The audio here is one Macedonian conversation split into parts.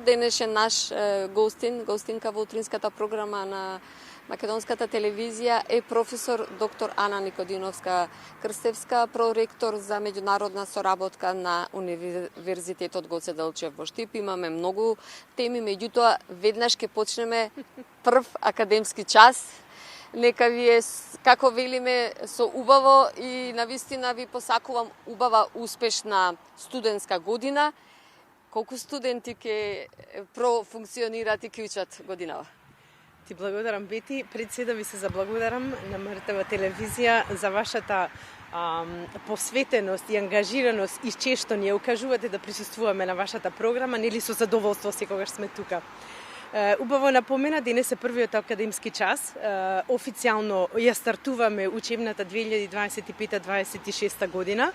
Денешен наш гостинка во утринската програма на Македонската телевизија е професор доктор Ана Никодиновска-Крстевска, проректор за меѓународна соработка на Универзитетот Гоце Делчев во Штип. Имаме многу теми, меѓутоа веднаш ќе почнеме прв академски час. Нека вие, како велиме, со убаво и навистина ви посакувам убава, успешна студентска година. Колку студенти ќе профункционираат и ќе учат годинава? Ти благодарам, Бети. Пред се да ви се заблагодарам на МРТВ телевизија за вашата посветеност и ангажираност и често ни ја укажувате да присуствуваме на вашата програма, нели со задоволство секогаш сме тука. Убаво напомена, денес е првиот академски час. Официјално ја стартуваме учебната 2025-26 година.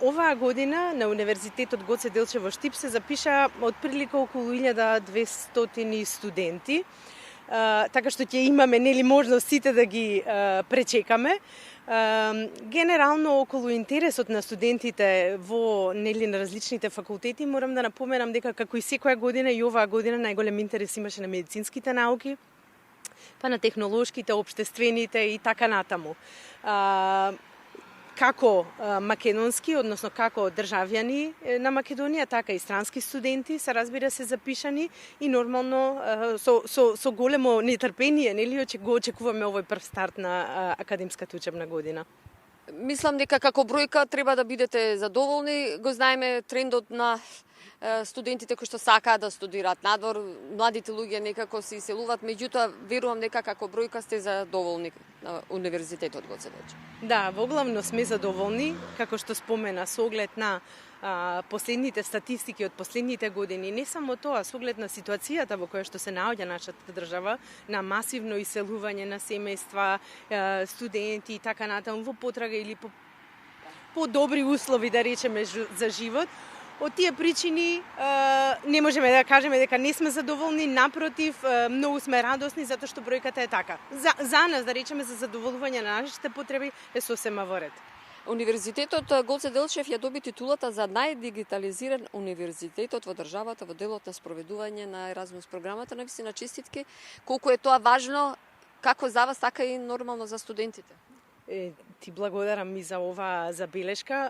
Оваа година на Универзитетот Гоце Делчев во Штип се запиша отприлика околу 1200 студенти, така што ќе имаме нели можност сите да ги пречекаме. Генерално околу интересот на студентите во нели на различните факултети, морам да напоменам дека како и секоја година и оваа година најголем интерес имаше на медицинските науки, па на технолошките, општествените и така натаму. Како македонски, односно како државјани на Македонија, така и странски студенти се разбира се запишани и нормално со големо нетрпение, нели го очекуваме овој прв старт на академската учебна година. Мислам дека како бројка треба да бидете задоволни. Го знаеме трендот на студентите кои што сакаат да студираат надвор, младите луѓе некако се иселуваат, меѓутоа верувам дека како бројка сте задоволни на Универзитетот Гоце Делчев. Да, во главно сме задоволни, како што спомена, со оглед на последните статистики од последните години, не само тоа, со оглед на ситуацијата во која што се наоѓа нашата држава, на масивно иселување на семејства, студенти и така натаму во потрага или по добри услови, да речеме, за живот. Од тие причини не можеме да кажеме дека не сме задоволни, напротив, многу сме радосни затоа што бројката е така. За нас, да речеме, за задоволување на нашите потреби е сосема во ред. Универзитетот Гоце Делчев ја доби титулата за најдигитализиран универзитетот во државата во делот на спроведување на Еразмус програмата. Навистина честитки. Колку е тоа важно, како за вас, така и нормално за студентите? Ти благодарам и за оваа забелешка.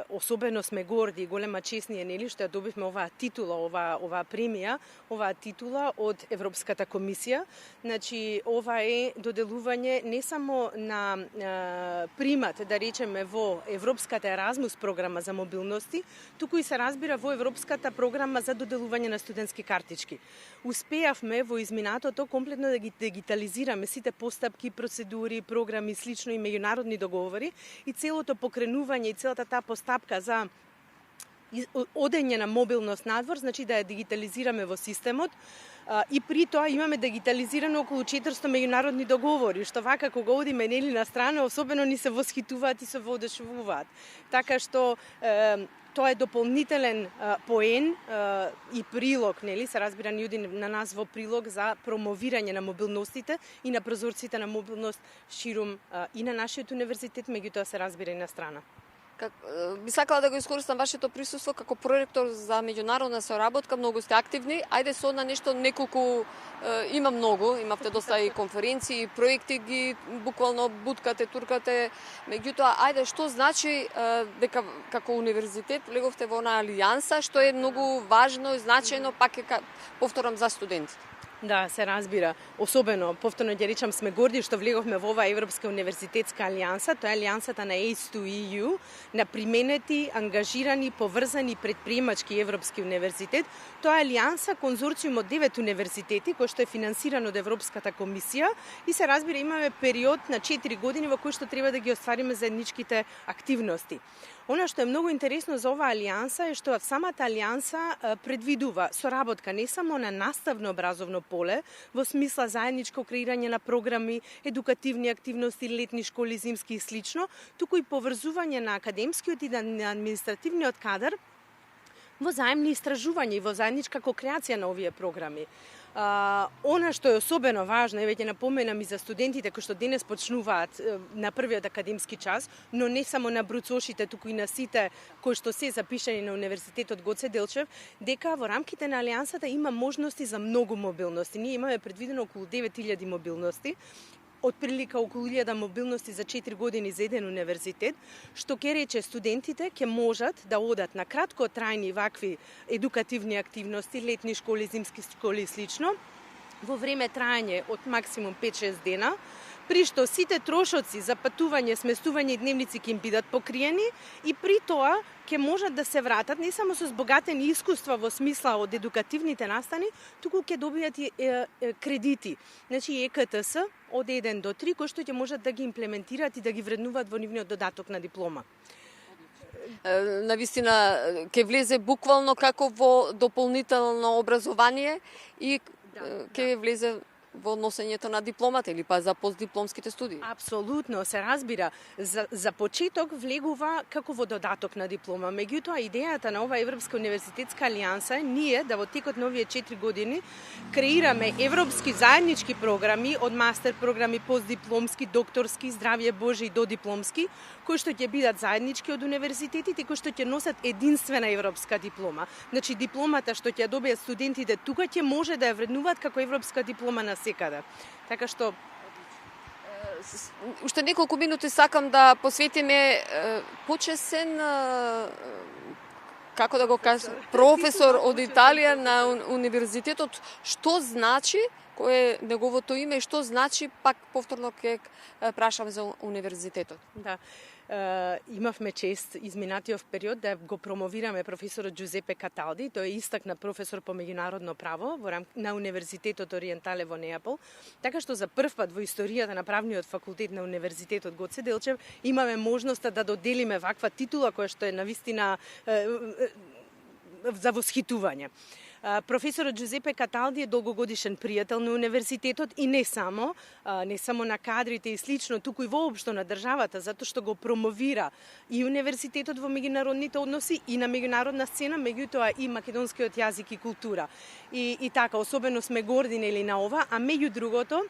Особено сме горди и голема чест ни е, нели, што ја добивме оваа титула, оваа премија, оваа титула од Европската комисија. Значи, ова е доделување не само на примат, да речеме, во Европската Еразмус програма за мобилности, туку и се разбира во Европската програма за доделување на студентски картички. Успеавме во изминатото комплетно да ги дигитализираме сите постапки, процедури, програми, слично и меѓународни договори и целото покренување и целата таа постапка за одење на мобилност надвор, значи да ја дигитализираме во системот. И при тоа имаме дигитализирано околу 400 меѓународни договори, што вака кога одиме нели на страна, особено ни се восхитуваат и се воодушевуваат. Така што тоа е дополнителен поен и прилог, нели, се разбира ни оди на нас во прилог за промовирање на мобилностите и на прозорците на мобилност ширум и на нашиот универзитет, меѓутоа се разбира и на страна. Би сакала да го искористам вашето присуство како проректор за меѓународна соработка, многу сте активни. Ајде со на нешто неколку, има многу, имавте доста и конференции, и проекти ги буквално буткате, туркате. Меѓутоа, ајде што значи дека како универзитет влеговте во она алијанса, што е многу важно и значајно, пак е повторам за студентите. Да, се разбира. Особено, повторно ќе речам, сме горди што влеговме во оваа Европска универзитетска алијанса. Тоа е алијансата на ACE2EU, на применети, ангажирани, поврзани предприемачки европски универзитет. Тоа е алијанса конзорциум од 9 универзитети, кој што е финансиран од Европската комисија и се разбира имаме период на 4 години во кој што треба да ги оствариме заедничките активности. Она што е многу интересно за оваа алијанса е што самата алијанса предвидува соработка не само на наставно образовно поле, во смисла заедничко креирање на програми, едукативни активности, летни школи, зимски и слично, туку и поврзување на академскиот и на административниот кадар во заемни истражувања и во заедничка кокреација на овие програми. Она што е особено важно, веќе напоменам и за студентите кои што денес почнуваат на првиот академски час, но не само на бруцошите, туку и на сите кои што се запишани на Универзитетот Гоце Делчев, дека во рамките на Алијансата има можности за многу мобилности. Ние имаме предвидено околу 9000 мобилности, отприлика околу 1000 мобилности за 4 години за еден универзитет, што ќе рече студентите ќе можат да одат на краткотрајни вакви едукативни активности, летни школи, зимски школи и слично, во време трајање од максимум 5-6 дена, при што сите трошоци за патување, сместување и дневници ќе им бидат покриени и при тоа ќе можат да се вратат не само со збогатени искуства во смисла од едукативните настани, туку ќе добијат и кредити. Значи ЕКТС од 1 до 3 кои што ќе можат да ги имплементираат и да ги вреднуваат во нивниот додаток на диплома. Навистина ќе влезе буквално како во дополнително образование и ќе влезе во носењето на дипломата или па за постдипломските студии? Апсолутно, се разбира. За почеток влегува како во додаток на диплома. Меѓутоа, идејата на ова Европска универзитетска алијанса е ние да во текот на овие 4 години креираме европски заеднички програми од мастер програми, постдипломски, докторски, здравје Боже и додипломски, кои што ќе бидат заеднички од универзитетите, кои што ќе носат единствена европска диплома. Значи, дипломата што ќе добијат студентите тука ќе може да ја вреднуваат како европска диплома на секаде. Така што уште неколку минути сакам да посветиме почесен како да го кажам, професор од Италија на универзитетот, што значи, кое е неговото име и што значи, пак повторно ќе прашам за универзитетот. Да. Имавме чест изминатиот период да го промовираме професорот Джузепе Каталди, тој е истакнат професор по меѓународно право на Универзитетот Ориентале во Неапол, така што за прв пат во историјата на правниот факултет на Универзитетот Гоце Делчев имаме можноста да доделиме ваква титула која што е навистина за восхитување. Професорот Джузепе Каталди е долгогодишен пријател на универзитетот и не само на кадрите и слично, туку и воопшто на државата, затоа што го промовира и универзитетот во меѓународните односи и на меѓународна сцена, меѓутоа и македонскиот јазик и култура. И така, особено сме горди нели на ова, а меѓу другото,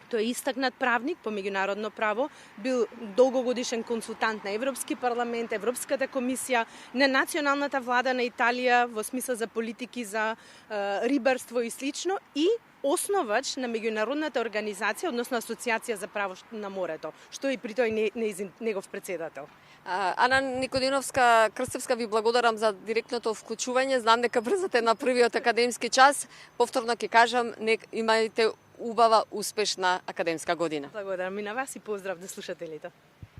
тој е истакнат правник по меѓународно право, бил долгогодишен консултант на Европски парламент, Европската комисија, на националната влада на Италија во смисла за политики за рибарство и слично и основач на меѓународната организација, односно Асоциација за право на морето, што и при тој негов председател. Ана Никодиновска Крстевска, ви благодарам за директното вклучување. Знам дека брзате на првиот академски час. Повторно ќе кажам, имајте убава, успешна академска година. Благодарам и на вас и поздрав до слушателите.